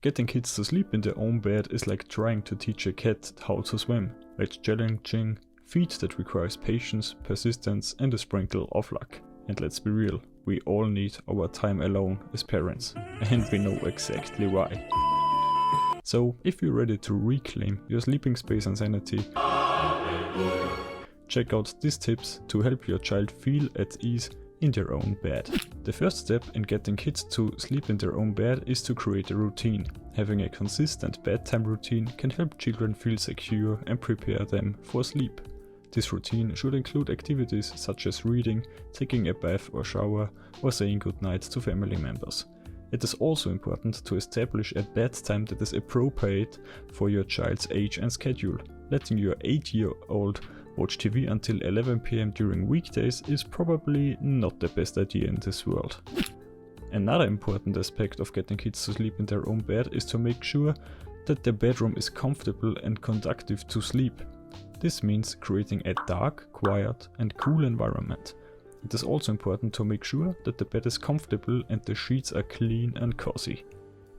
Getting kids to sleep in their own bed is like trying to teach a cat how to swim. It's challenging feat that requires patience, persistence and a sprinkle of luck. And let's be real, we all need our time alone as parents, and we know exactly why. So, if you're ready to reclaim your sleeping space and sanity, check out these tips to help your child feel at ease in their own bed. The first step in getting kids to sleep in their own bed is to create a routine. Having a consistent bedtime routine can help children feel secure and prepare them for sleep. This routine should include activities such as reading, taking a bath or shower, or saying goodnight to family members. It is also important to establish a bedtime that is appropriate for your child's age and schedule. Letting your 8-year-old watch TV until 11 p.m. during weekdays is probably not the best idea in this world. Another important aspect of getting kids to sleep in their own bed is to make sure that their bedroom is comfortable and conducive to sleep. This means creating a dark, quiet and cool environment. It is also important to make sure that the bed is comfortable and the sheets are clean and cozy.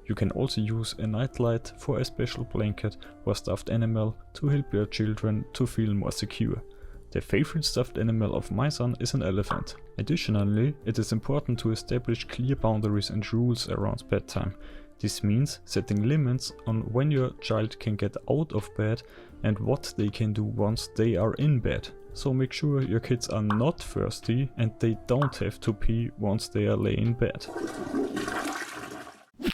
You can also use a nightlight for a special blanket or stuffed animal to help your children to feel more secure. The favorite stuffed animal of my son is an elephant. Additionally, it is important to establish clear boundaries and rules around bedtime. This means setting limits on when your child can get out of bed and what they can do once they are in bed. So make sure your kids are not thirsty and they don't have to pee once they are laying in bed.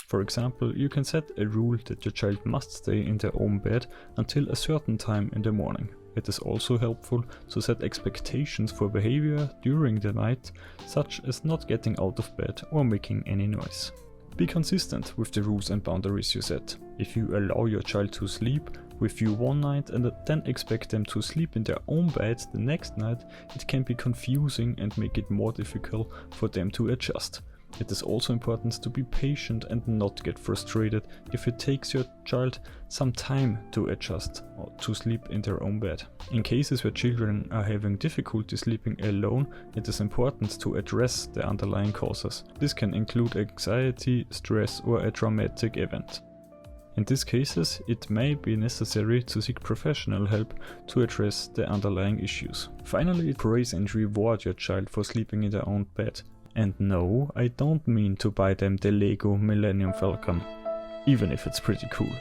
For example, you can set a rule that your child must stay in their own bed until a certain time in the morning. It is also helpful to set expectations for behavior during the night, such as not getting out of bed or making any noise. Be consistent with the rules and boundaries you set. If you allow your child to sleep with you one night and then expect them to sleep in their own bed the next night, it can be confusing and make it more difficult for them to adjust. It is also important to be patient and not get frustrated if it takes your child some time to adjust to sleep in their own bed. In cases where children are having difficulty sleeping alone, it is important to address the underlying causes. This can include anxiety, stress or a traumatic event. In these cases, it may be necessary to seek professional help to address the underlying issues. Finally, praise and reward your child for sleeping in their own bed. And no, I don't mean to buy them the Lego Millennium Falcon, even if it's pretty cool.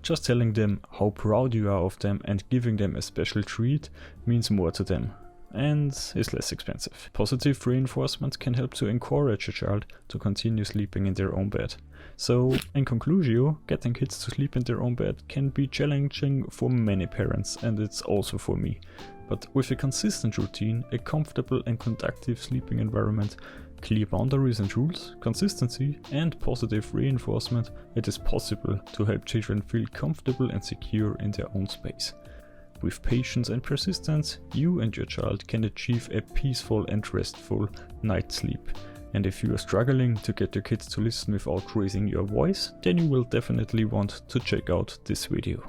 Just telling them how proud you are of them and giving them a special treat means more to them and is less expensive. Positive reinforcement can help to encourage a child to continue sleeping in their own bed. So, in conclusion, getting kids to sleep in their own bed can be challenging for many parents, and it's also for me. But with a consistent routine, a comfortable and conducive sleeping environment, clear boundaries and rules, consistency and positive reinforcement, it is possible to help children feel comfortable and secure in their own space. With patience and persistence, you and your child can achieve a peaceful and restful night's sleep. And if you are struggling to get your kids to listen without raising your voice, then you will definitely want to check out this video.